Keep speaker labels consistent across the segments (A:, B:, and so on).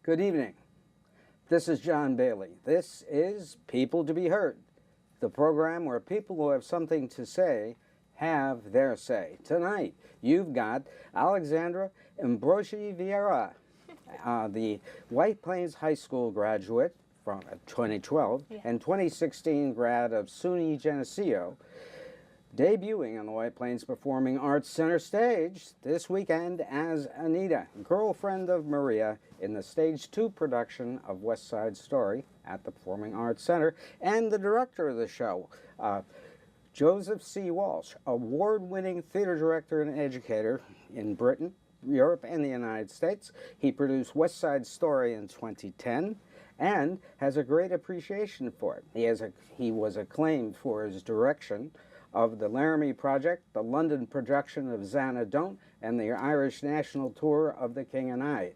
A: Good evening. This is John Bailey. This is People to be Heard, the program where people who have something to say have their say. Tonight, you've got Alexandra Ambrosi Vieira, the White Plains High School graduate from 2012 and 2016 grad of SUNY Geneseo, debuting on the White Plains Performing Arts Center stage this weekend as Anita, girlfriend of Maria, in the Stage 2 production of West Side Story at the Performing Arts Center, and the director of the show, Joseph C. Walsh, award-winning theater director and educator in Britain, Europe, and the United States. He produced West Side Story in 2010 and has a great appreciation for it. He was acclaimed for his direction of the Laramie Project, the London production of Xanadu, and the Irish National Tour of The King and I.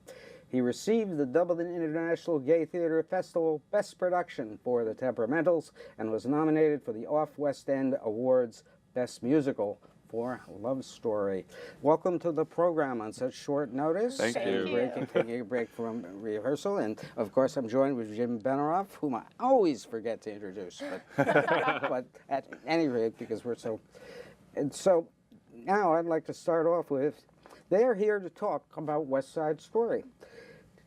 A: He received the Dublin International Gay Theatre Festival Best Production for The Temperamentals and was nominated for the Off West End Awards Best Musical for Love Story. Welcome to the program on such short notice.
B: Thank you.
A: Taking a break from rehearsal. And of course, I'm joined with Jim Benerofe, whom I always forget to introduce. But at any rate, because we're so... And so now I'd like to start off with, they are here to talk about West Side Story.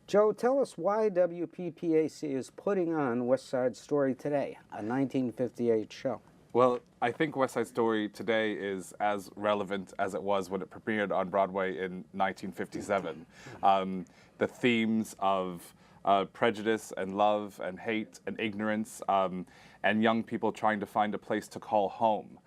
A: Joe, tell us why WPPAC is putting on West Side Story today, a 1958 show.
B: Well, I think West Side Story today is as relevant as it was when it premiered on Broadway in 1957. The themes of prejudice and love and hate and ignorance and young people trying to find a place to call home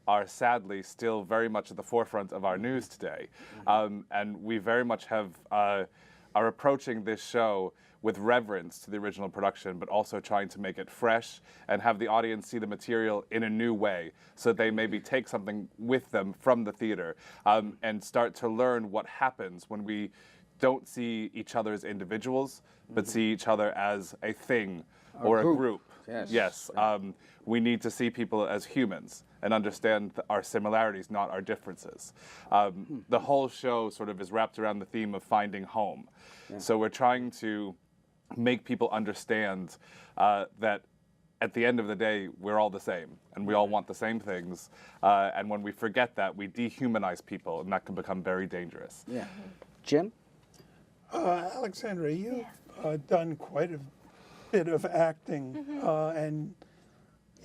B: are sadly still very much at the forefront of our news today. And we very much are approaching this show with reverence to the original production, but also trying to make it fresh and have the audience see the material in a new way so that they maybe take something with them from the theater and start to learn what happens when we don't see each other as individuals, but see each other as a thing or a group. Yes. We need to see people as humans and understand our similarities, not our differences. The whole show sort of is wrapped around the theme of finding home. So we're trying to make people understand that at the end of the day, we're all the same, and we all want the same things. And when we forget that, we dehumanize people, and that can become very dangerous.
A: Yeah. Jim?
C: Alexandra, you've done quite a bit of acting, and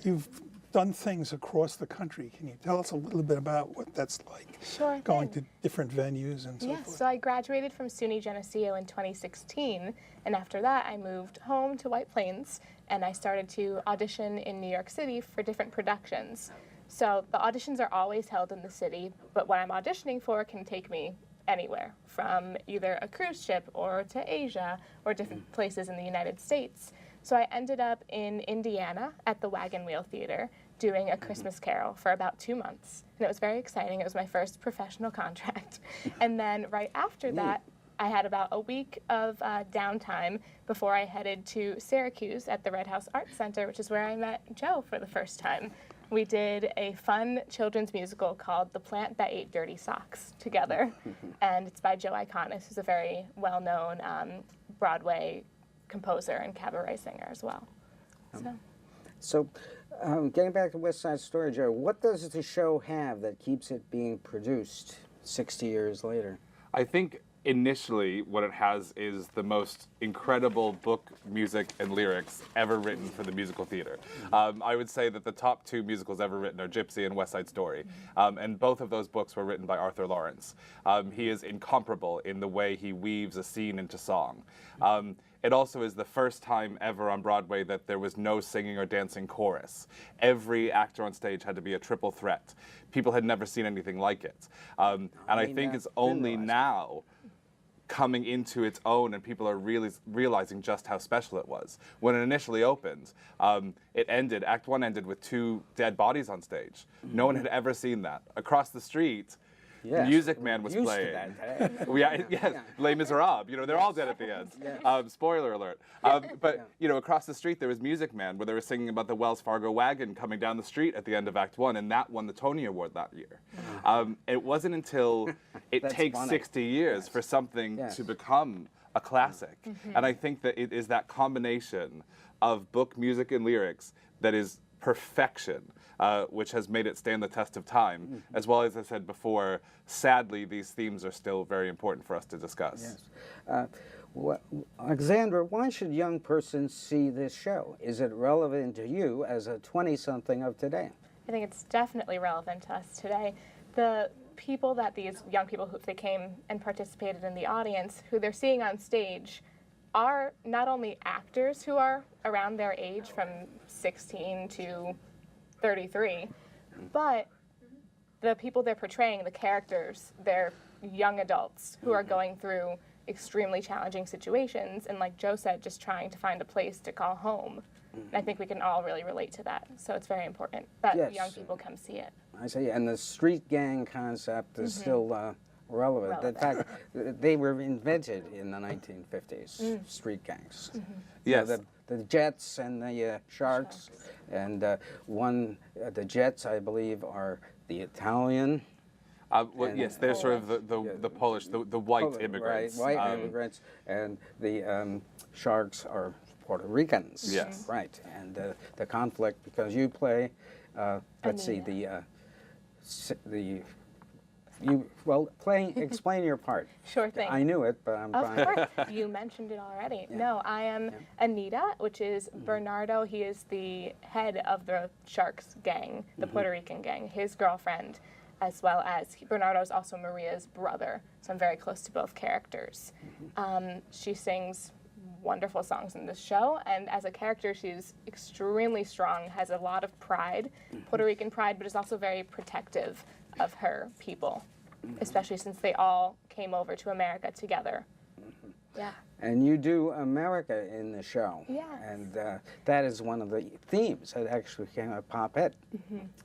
C: you've done things across the country. Can you tell us a little bit about what that's like?
D: Sure.
C: Going to different venues and so forth.
D: Yes, so I graduated from SUNY Geneseo in 2016, and after that I moved home to White Plains, and I started to audition in New York City for different productions. So the auditions are always held in the city, but what I'm auditioning for can take me anywhere, from either a cruise ship or to Asia or different places in the United States. So I ended up in Indiana at the Wagon Wheel Theater doing A Christmas Carol for about 2 months. And it was very exciting. It was my first professional contract. And then right after that, I had about a week of downtime before I headed to Syracuse at the Red House Arts Center, which is where I met Joe for the first time. We did a fun children's musical called The Plant That Ate Dirty Socks together. And it's by Joe Iconis, who's a very well-known Broadway composer and cabaret singer as well.
A: So getting back to West Side Story, Joe, what does the show have that keeps it being produced 60 years later?
B: I think initially what it has is the most incredible book, music, and lyrics ever written for the musical theater. I would say that the top 2 musicals ever written are Gypsy and West Side Story. And both of those books were written by Arthur Lawrence. He is incomparable in the way he weaves a scene into song. It also is the first time ever on Broadway that there was no singing or dancing chorus. Every actor on stage had to be a triple threat. People had never seen anything like it. And I think it's only now coming into its own and people are really realizing just how special it was. When it initially opened, Act 1 ended with 2 dead bodies on stage. No one had ever seen that. Across the street, Music Man was playing. Les Miserables. You know, they're all dead at the end. Spoiler alert. But you know, across the street there was Music Man, where they were singing about the Wells Fargo wagon coming down the street at the end of Act 1, and that won the Tony Award that year. It wasn't until it takes 60 years for something to become a classic. And I think that it is that combination of book, music, and lyrics that is perfection, which has made it stand the test of time. As well as I said before, sadly, these themes are still very important for us to discuss.
A: Yes. Alexandra, why should young persons see this show? Is it relevant to you as a 20-something of today?
D: I think it's definitely relevant to us today. The people that these young people, who, if they came and participated in the audience, who they're seeing on stage are not only actors who are around their age from 16 to 33, but the people they're portraying, the characters, they're young adults who are going through extremely challenging situations and, like Joe said, just trying to find a place to call home. And I think we can all really relate to that. So it's very important that
A: Yes.
D: young people come see it.
A: I see, and the street gang concept is still relevant. In
D: Relevant.
A: fact, they were invented in the 1950s, street gangs.
B: Yes.
A: The Jets and the Sharks, and the Jets, I believe, are the Italian.
B: Well, yes, they're sort of the Polish, the white immigrants.
A: Right, white immigrants, and the Sharks are Puerto Ricans.
B: Yes.
A: Right, and the conflict, because you play, let's see, explain your part.
D: Sure thing.
A: I knew it, but I'm
D: Of
A: trying.
D: course, you mentioned it already. No, I am Anita, which is Bernardo. He is the head of the Sharks gang, the Puerto Rican gang, his girlfriend, as well as Bernardo is also Maria's brother. So I'm very close to both characters. She sings wonderful songs in this show, and as a character, she's extremely strong, has a lot of pride, Puerto Rican pride, but is also very protective of her people, especially since they all came over to America together. Yeah.
A: And you do America in the show.
D: Yes.
A: And that is one of the themes that actually came a pop hit.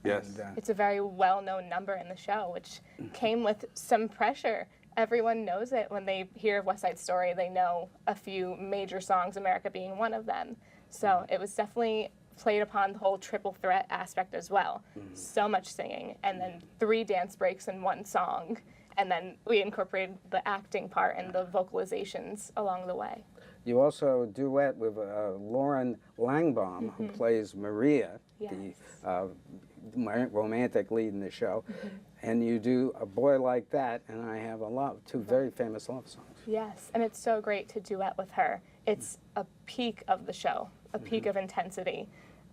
B: Yes.
A: And,
D: It's a very well-known number in the show, which came with some pressure. Everyone knows it when they hear of West Side Story. They know a few major songs, America being one of them. So it was definitely played upon the whole triple threat aspect as well. So much singing, and then 3 dance breaks in one song. And then we incorporated the acting part and the vocalizations along the way.
A: You also duet with Lauren Langbaum, who plays Maria, the romantic lead in the show. And you do A Boy Like That, and I have 2 very famous love songs.
D: Yes, and it's so great to duet with her. It's a peak of the show, a peak of intensity.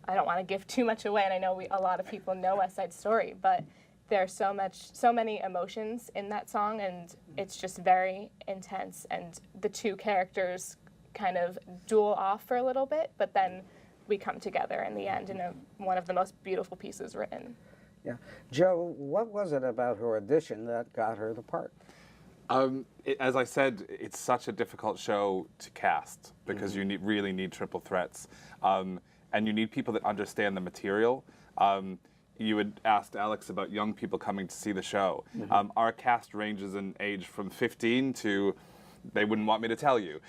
D: I don't want to give too much away, and I know a lot of people know West Side Story, but there's so many emotions in that song, and it's just very intense. And the 2 characters kind of duel off for a little bit, but then we come together in the end in one of the most beautiful pieces written.
A: Yeah. Joe, what was it about her audition that got her the part?
B: As I said, it's such a difficult show to cast because you really need triple threats. And you need people that understand the material. You had asked Alex about young people coming to see the show. Our cast ranges in age from 15 to, they wouldn't want me to tell you.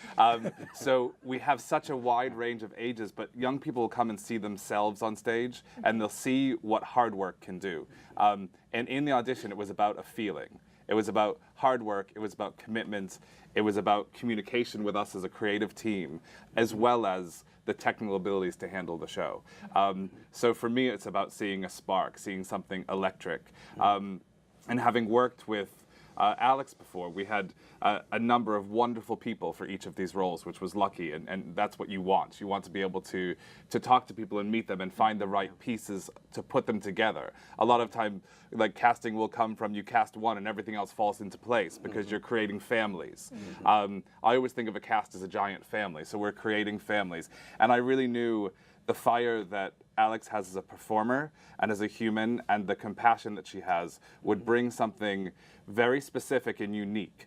B: So we have such a wide range of ages, but young people will come and see themselves on stage, and they'll see what hard work can do. And in the audition, it was about a feeling. It was about hard work, it was about commitment, it was about communication with us as a creative team, as well as the technical abilities to handle the show. So for me, it's about seeing a spark, seeing something electric. And having worked with Alex before, we had a number of wonderful people for each of these roles, which was lucky, and that's what you want. You want to be able to talk to people and meet them and find the right pieces to put them together. A lot of time, like, casting will come from you cast one and everything else falls into place because you're creating families. I always think of a cast as a giant family, so we're creating families. And I really knew the fire that Alex has as a performer and as a human, and the compassion that she has would bring something very specific and unique.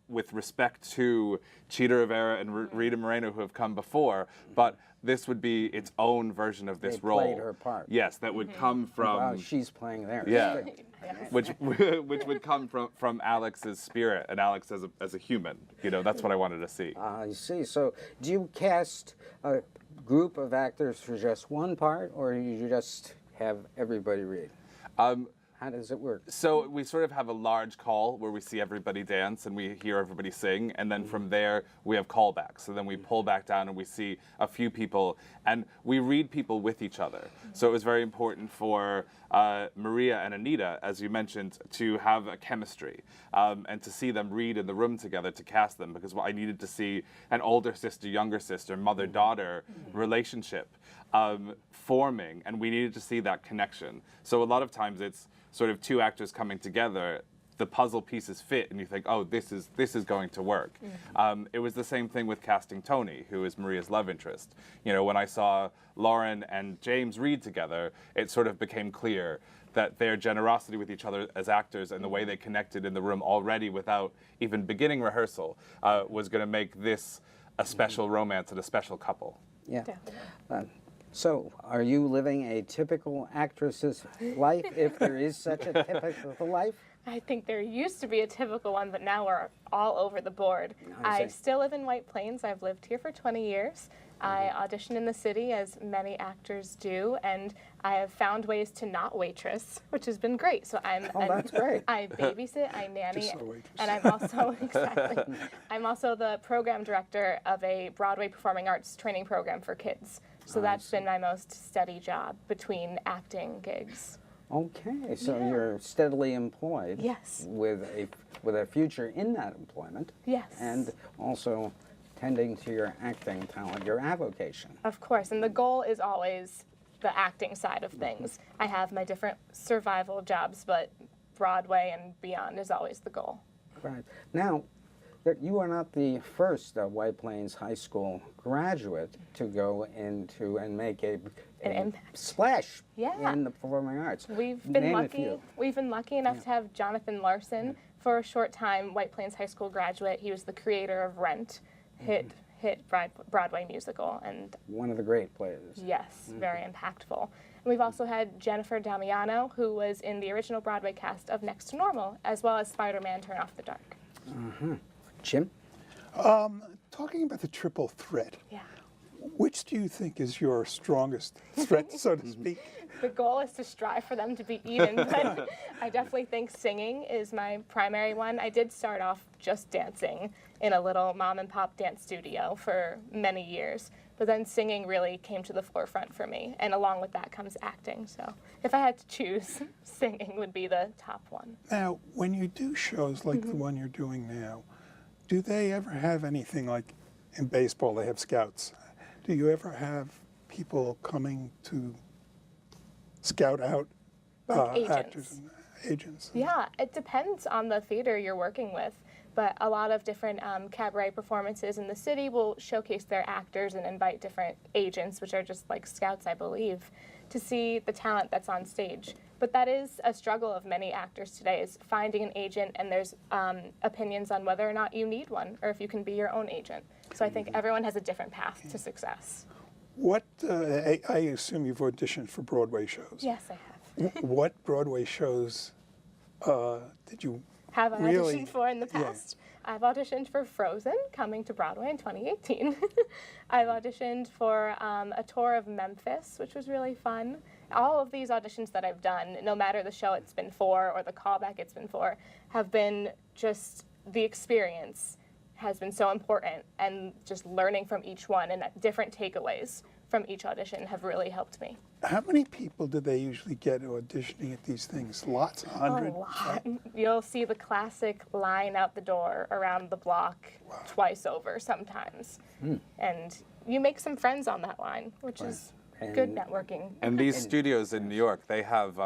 B: With respect to Chita Rivera and Rita Moreno, who have come before, but this would be its own version of this role.
A: Played her part.
B: Yes, that would come from.
A: Wow, she's playing theirs.
B: Yeah, which would come from Alex's spirit and Alex as a human. You know, that's what I wanted to see.
A: I see. So, do you cast a group of actors for just one part, or do you just have everybody read? How does it work?
B: So we sort of have a large call where we see everybody dance and we hear everybody sing, and then from there we have callbacks. So then we pull back down and we see a few people, and we read people with each other. So it was very important for Maria and Anita, as you mentioned, to have a chemistry and to see them read in the room together to cast them, because I needed to see an older sister, younger sister, mother-daughter relationship forming, and we needed to see that connection. So a lot of times it's sort of two actors coming together, the puzzle pieces fit, and you think, oh, this is going to work. It was the same thing with casting Tony, who is Maria's love interest. You know, when I saw Lauren and James read together, it sort of became clear that their generosity with each other as actors and the way they connected in the room already without even beginning rehearsal was going to make this a special romance and a special couple.
A: Yeah.
D: Definitely.
A: So, are you living a typical actress's life, if there is such a typical life?
D: I think there used to be a typical one, but now we're all over the board.
A: I
D: I
A: see.
D: still live in White Plains. I've lived here for 20 years. I audition in the city, as many actors do, and I have found ways to not waitress, which has been great. So
A: That's great.
D: I babysit, I nanny,
C: Just a waitress.
D: and I'm also exactly. I'm also the program director of a Broadway performing arts training program for kids. So that's been my most steady job between acting gigs.
A: Okay, so
D: Yeah.
A: you're steadily employed.
D: Yes.
A: With a future in that employment.
D: Yes.
A: And also tending to your acting talent, your avocation.
D: Of course, and the goal is always the acting side of things. I have my different survival jobs, but Broadway and beyond is always the goal.
A: Right. Now, you are not the first White Plains High School graduate to go into and make an
D: impact.
A: splash
D: Yeah.
A: in the performing arts.
D: We've been
A: Name a
D: lucky.
A: few.
D: We've been lucky enough to have Jonathan Larson for a short time, White Plains High School graduate. He was the creator of Rent, hit Broadway musical, and
A: One of the great plays.
D: yes, very impactful. And we've also had Jennifer Damiano, who was in the original Broadway cast of Next to Normal, as well as Spider-Man: Turn Off the Dark.
A: Jim?
C: Talking about the triple threat,
D: Yeah.
C: which do you think is your strongest threat, so to speak?
D: The goal is to strive for them to be even, but I definitely think singing is my primary one. I did start off just dancing in a little mom and pop dance studio for many years, but then singing really came to the forefront for me, and along with that comes acting. So if I had to choose, singing would be the top one.
C: Now, when you do shows like the one you're doing now, do they ever have anything like in baseball, they have scouts? Do you ever have people coming to scout out
D: Like agents.
C: actors and agents?
D: Yeah, it depends on the theater you're working with, but a lot of different cabaret performances in the city will showcase their actors and invite different agents, which are just like scouts, I believe, to see the talent that's on stage. But that is a struggle of many actors today, is finding an agent, and there's opinions on whether or not you need one, or if you can be your own agent. So I think everyone has a different path to success.
C: What, I assume you've auditioned for Broadway shows.
D: Yes, I have.
C: What Broadway shows did you
D: Have I
C: really?
D: auditioned for in the
C: Yeah.
D: past? I've auditioned for Frozen, coming to Broadway in 2018. I've auditioned for a tour of Memphis, which was really fun. All of these auditions that I've done, no matter the show it's been for or the callback it's been for, have been just the experience has been so important, and just learning from each one and different takeaways from each audition have really helped me.
C: How many people do they usually get auditioning at these things? Lots, 100?
D: A lot. You'll see the classic line out the door around the block twice over sometimes. And you make some friends on that line, which is good
A: And-
D: networking.
B: And these studios in New York, they have,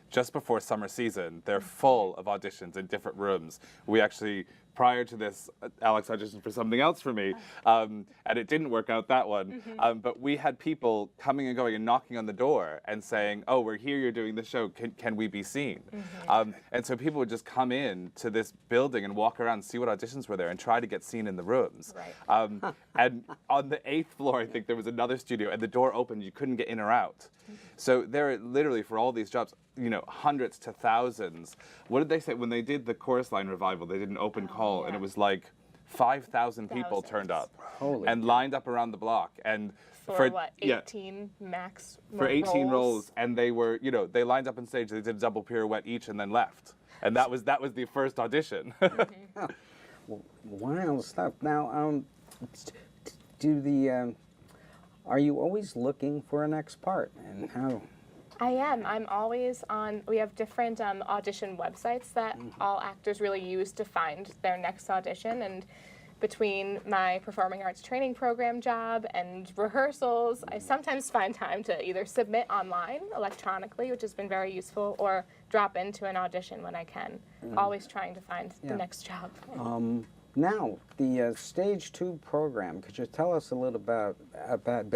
B: just before summer season, they're full of auditions in different rooms. We actually, prior to this, Alex auditioned for something else for me, and it didn't work out, that one. But we had people coming and going and knocking on the door and saying, oh, we're here, you're doing the show, can we be seen? And so people would just come in to this building and walk around and see what auditions were there and try to get seen in the rooms.
D: Right.
B: And on the 8th floor, I think there was another studio, and the door opened, you couldn't get in or out. So there are literally, for all these jobs, you know, hundreds to thousands. What did they say when they did the chorus line revival? They did an open call, and
D: yeah.
B: it was like 5,000 people turned up
A: Holy
B: and lined up around the block. And
D: For what, 18 max
B: for 18
D: rolls?
B: rolls, and they were, they lined up on stage, they did a double pirouette each and then left. And that was the first audition.
A: wild stuff. Now, are you always looking for a next part, and how?
D: I am. I'm always on. We have different audition websites that all actors really use to find their next audition. And between my performing arts training program job and rehearsals, I sometimes find time to either submit online electronically, which has been very useful, or drop into an audition when I can. Always trying to find the next job.
A: Now, the Stage 2 program, could you tell us a little bit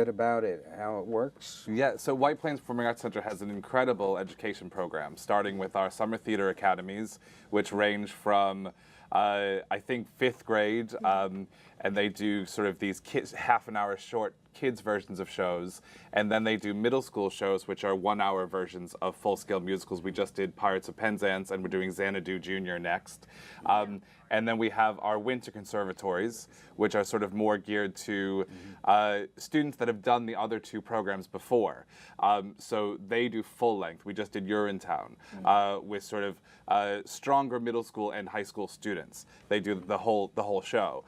A: about it, how it works?
B: Yeah, so White Plains Performing Arts Center has an incredible education program, starting with our summer theater academies, which range from, I think, 5th grade, and they do sort of these half-an-hour short kids versions of shows, and then they do middle school shows, which are 1-hour versions of full-scale musicals. We just did Pirates of Penzance, and we're doing Xanadu Jr. next. And then we have our winter conservatories, which are sort of more geared to students that have done the other 2 programs before. So they do full length. We just did Urinetown with sort of stronger middle school and high school students. They do the whole show.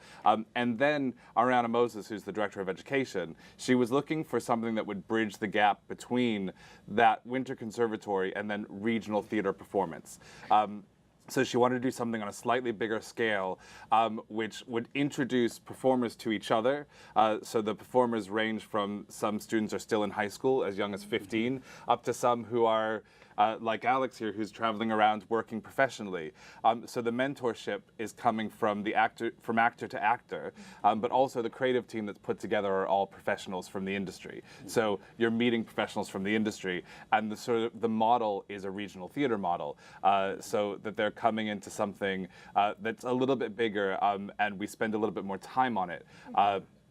B: And then Ariana Moses, who's the director of education, she was looking for something that would bridge the gap between that winter conservatory and then regional theater performance. So she wanted to do something on a slightly bigger scale, which would introduce performers to each other. So the performers range from some students are still in high school, as young as 15, up to some who are like Alex here, who's traveling around working professionally. So the mentorship is coming from actor to actor, but also the creative team that's put together are all professionals from the industry. So you're meeting professionals from the industry, and the model is a regional theater model, so that they're coming into something that's a little bit bigger, and we spend a little bit more time on it.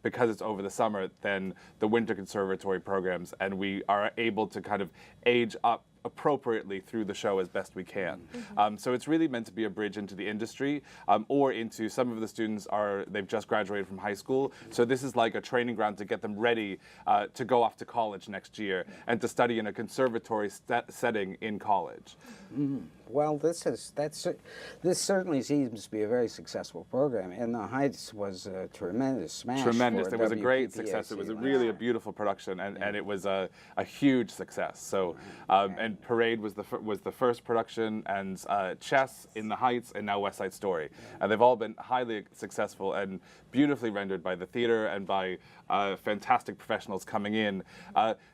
B: Because it's over the summer than the winter conservatory programs, and we are able to kind of age up appropriately through the show as best we can. So it's really meant to be a bridge into the industry, or into some of the students they've just graduated from high school. So this is like a training ground to get them ready to go off to college next year and to study in a conservatory setting in college.
A: Well, this certainly seems to be a very successful program, and The Heights was a tremendous smash.
B: Tremendous.
A: For
B: It was a great
A: WPPAC.
B: success. It was really a beautiful production, and it was a huge success. So, and Parade was the first production, and Chess in The Heights, and now West Side Story. And they've all been highly successful and beautifully rendered by the theater and by fantastic professionals coming in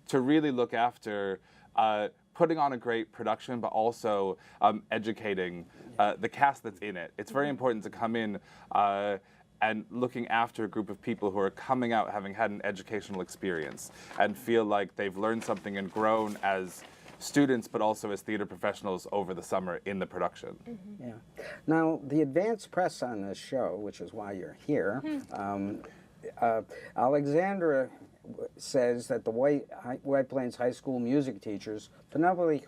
B: to really look after putting on a great production, but also educating the cast that's in it. It's very important to come in and looking after a group of people who are coming out having had an educational experience and feel like they've learned something and grown as students, but also as theater professionals over the summer in the production.
A: Yeah. Now, the advance press on this show, which is why you're here, Alexandra says that the White Plains High School music teachers, Penelope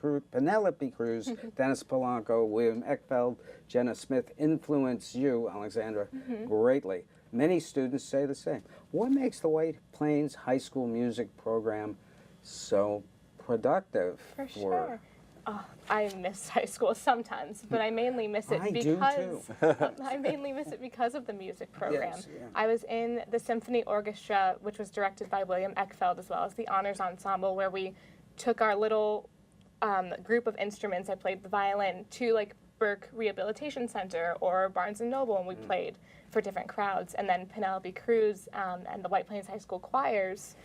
A: Cruz, Dennis Polanco, William Eckfeld, Jenna Smith, influenced you, Alexandra, greatly. Many students say the same. What makes the White Plains High School music program so productive?
D: For sure. Oh, I miss high school sometimes, but I mainly miss it I mainly miss it because of the music program.
A: Yes, yeah.
D: I was in the symphony orchestra, which was directed by William Eckfeld, as well as the honors ensemble, where we took our little group of instruments. I played the violin to like Burke Rehabilitation Center or Barnes and Noble, and we played for different crowds. And then Penelope Cruz and the White Plains High School choirs,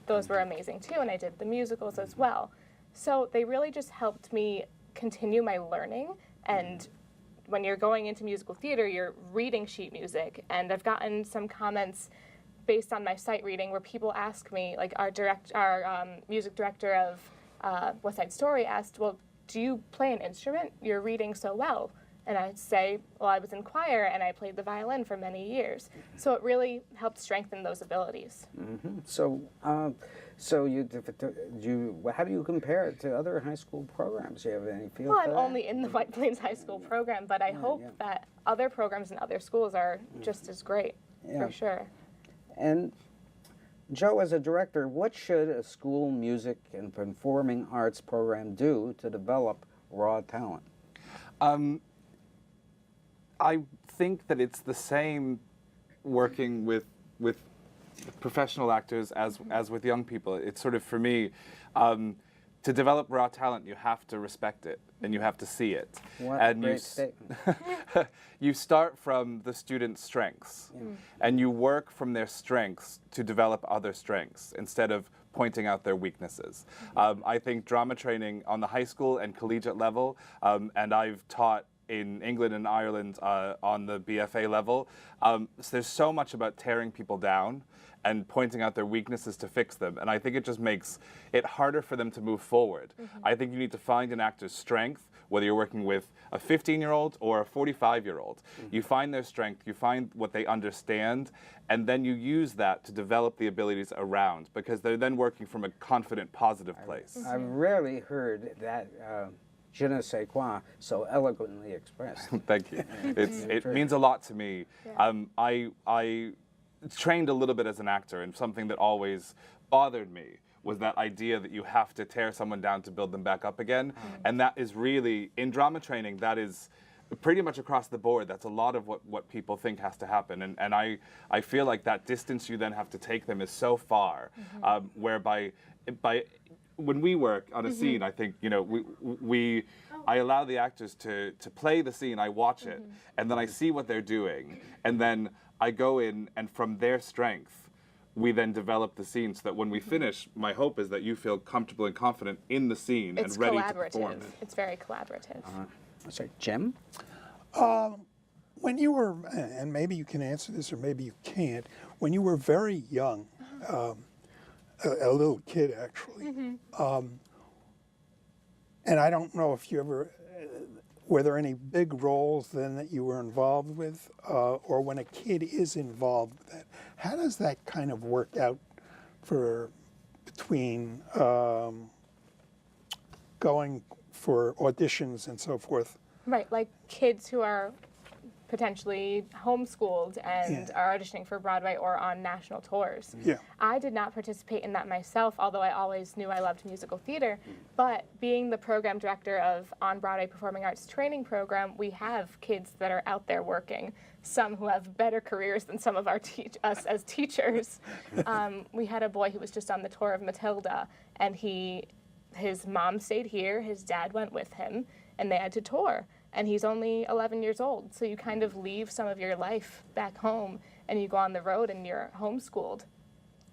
D: those were amazing too, and I did the musicals as well. So they really just helped me continue my learning, and when you're going into musical theater, you're reading sheet music, and I've gotten some comments based on my sight reading where people ask me, like our music director of West Side Story asked, well, do you play an instrument? You're reading so well. And I'd say, well, I was in choir and I played the violin for many years. So it really helped strengthen those abilities.
A: So, how do you compare it to other high school programs? Do you have any feel
D: Well,
A: for
D: I'm
A: that?
D: only in the White Plains High School program, but I hope that other programs in other schools are just as great,
A: Yeah.
D: for sure.
A: And Joe, as a director, what should a school music and performing arts program do to develop raw talent?
B: I think that it's the same working with professional actors as with young people. It's sort of, for me, to develop raw talent, you have to respect it and you have to see it.
A: What
B: and
A: a great statement.
B: you start from the student's strengths and you work from their strengths to develop other strengths instead of pointing out their weaknesses. I think drama training on the high school and collegiate level, and I've taught in England and Ireland on the BFA level, so there's so much about tearing people down and pointing out their weaknesses to fix them. And I think it just makes it harder for them to move forward. I think you need to find an actor's strength, whether you're working with a 15-year-old or a 45-year-old. You find their strength, you find what they understand, and then you use that to develop the abilities around, because they're then working from a confident, positive place.
A: I've rarely heard that je ne sais quoi so eloquently expressed.
B: Thank you. It means a lot to me. I trained a little bit as an actor, and something that always bothered me was that idea that you have to tear someone down to build them back up again. And that is really, in drama training, that is pretty much across the board. That's a lot of what people think has to happen. And I feel like that distance you then have to take them is so far, whereby when we work on a scene, I think, I allow the actors to play the scene, I watch it, and then I see what they're doing, and then I go in, and from their strength, we then develop the scene so that when we finish, my hope is that you feel comfortable and confident in the scene
D: It's
B: and ready to perform
D: collaborative.
B: it.
D: It's very collaborative.
A: Sorry, Jim?
C: When you were, and maybe you can answer this or maybe you can't, when you were very young, a little kid actually, and I don't know if you ever, were there any big roles then that you were involved with, or when a kid is involved with that, how does that kind of work out between going for auditions and so forth?
D: Right, like kids who are potentially homeschooled and are auditioning for Broadway or on national tours.
C: Yeah.
D: I did not participate in that myself, although I always knew I loved musical theater. But being the program director of On Broadway Performing Arts Training Program, we have kids that are out there working, some who have better careers than some of our us as teachers. We had a boy who was just on the tour of Matilda, and his mom stayed here, his dad went with him, and they had to tour. And he's only 11 years old, so you kind of leave some of your life back home and you go on the road and you're homeschooled.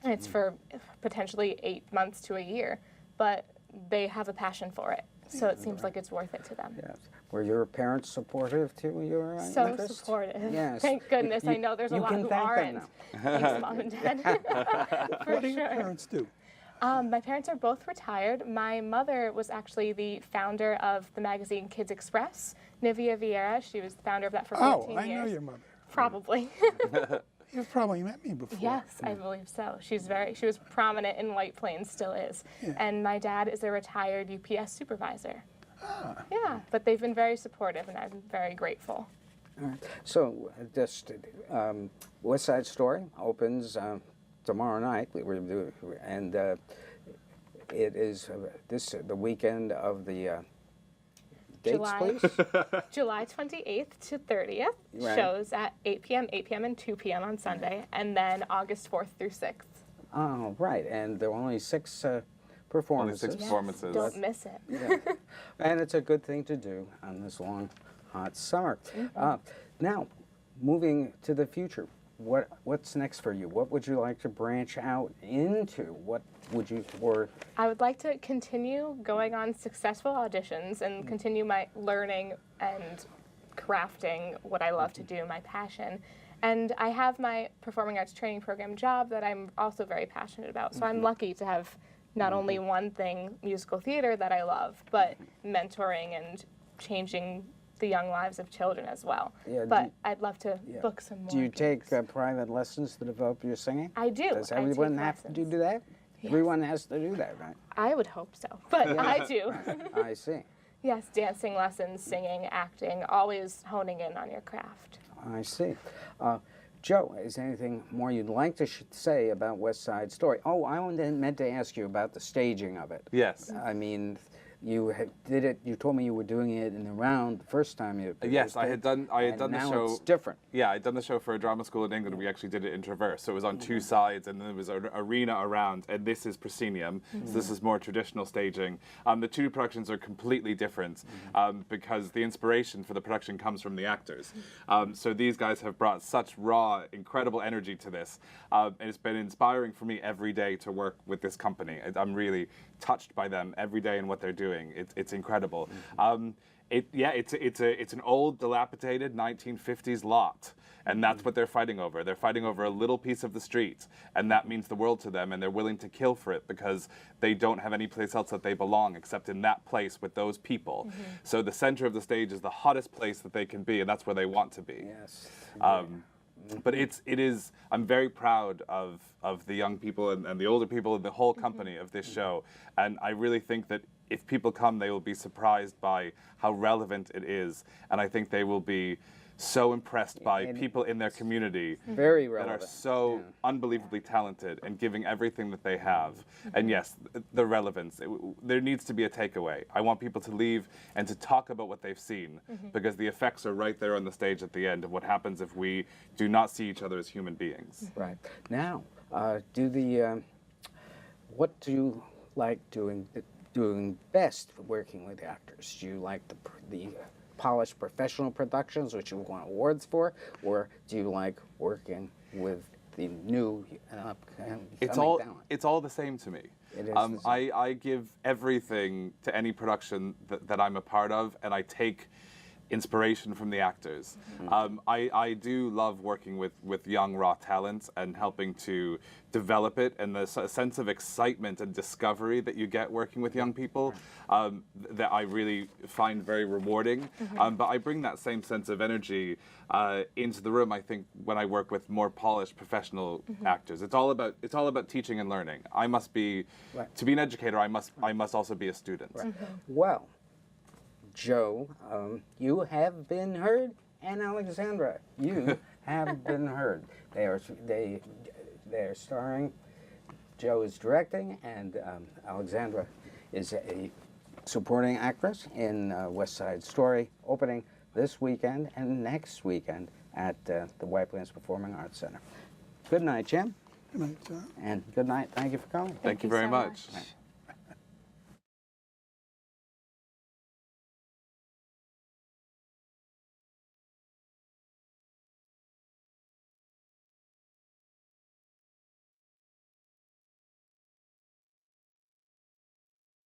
D: And it's for potentially 8 months to a year, but they have a passion for it, so it seems like it's worth it to them.
A: Yes. Were your parents supportive to your
D: So
A: interest?
D: supportive.
A: Yes.
D: Thank goodness. I know there's a
A: you
D: lot
A: can
D: who
A: thank them
D: aren't.
A: now.
D: Thanks, Mom and Dad. For
C: What do your
D: sure.
C: parents do?
D: My parents are both retired. My mother was actually the founder of the magazine Kids Express, Nivea Vieira. She was the founder of that for 14
C: I
D: years.
C: know your mother.
D: Probably.
C: You've probably met me before.
D: Yes, I believe so. She was prominent in White Plains, still is. And my dad is a retired UPS supervisor. Yeah, but they've been very supportive, and I'm very grateful.
A: All right. So, just West Side Story opens tomorrow night, and it is the weekend of the dates, please.
D: July 28th to 30th,
A: Right.
D: shows at 8 p.m., and 2 p.m. on Sunday, and then August 4th through 6th.
A: Oh, right, and there are only 6
B: Only
A: performances.
B: 6 performances.
D: Don't miss it.
A: Yeah. And it's a good thing to do on this long, hot summer. Now, moving to the future, what's next for you? What would you like to branch out into? What would you,
D: I would like to continue going on successful auditions and continue my learning and crafting what I love to do, my passion. And I have my performing arts training program job that I'm also very passionate about. So I'm lucky to have not only one thing, musical theater, that I love, but mentoring and changing the young lives of children as well.
A: Yeah,
D: But I'd love to book some more.
A: Do you take
D: gigs.
A: private lessons to develop your singing?
D: I do.
A: Does
D: I take
A: everyone have to do
D: lessons.
A: that? Everyone has to do that, right?
D: I would hope so, but I do.
A: I see.
D: Yes, dancing lessons, singing, acting, always honing in on your craft.
A: I see. Joe, is there anything more you'd like to say about West Side Story? Oh, I meant to ask you about the staging of it.
B: Yes.
A: I mean, you did it. You told me you were doing it in the round the first time you.
B: Yes, I had done the
A: now
B: show.
A: It's different.
B: Yeah, I'd done the show for a drama school in England. We actually did it in Traverse. So it was on two sides, and then there was an arena around, and this is proscenium. So this is more traditional staging. The two productions are completely different because the inspiration for the production comes from the actors. So these guys have brought such raw, incredible energy to this. And it's been inspiring for me every day to work with this company. I'm really touched by them every day and what they're doing. It's incredible. It's an old, dilapidated 1950s lot, and that's what they're fighting over. They're fighting over a little piece of the street, and that means the world to them, and they're willing to kill for it because they don't have any place else that they belong except in that place with those people. So the center of the stage is the hottest place that they can be, and that's where they want to be.
A: Yes.
B: But it is. I'm very proud of the young people and the older people and the whole company of this show, and I really think that if people come, they will be surprised by how relevant it is, and I think they will be so impressed by people in their community
A: Very
B: that
A: relevant.
B: are so unbelievably talented and giving everything that they have. And yes, the relevance. There needs to be a takeaway. I want people to leave and to talk about what they've seen because the effects are right there on the stage at the end of what happens if we do not see each other as human beings.
A: Right. Now, what do you like doing best working with actors? Do you like the polished professional productions, which you won awards for, or do you like working with the new
B: It's all the same to me.
A: It is the same.
B: I give everything to any production that I'm a part of, and I take inspiration from the actors. I do love working with young raw talent and helping to develop it, and the sense of excitement and discovery that you get working with young people that I really find very rewarding. But I bring that same sense of energy into the room, I think, when I work with more polished professional actors. It's all about teaching and learning. I must be to be an educator. I must also be a student.
A: Well, Joe, you have been heard, and Alexandra, you have been heard. They are starring. Joe is directing, and Alexandra is a supporting actress in West Side Story, opening this weekend and next weekend at the White Plains Performing Arts Center. Good night, Jim.
C: Good night, John.
A: And good night. Thank you for coming.
B: Thank you very much.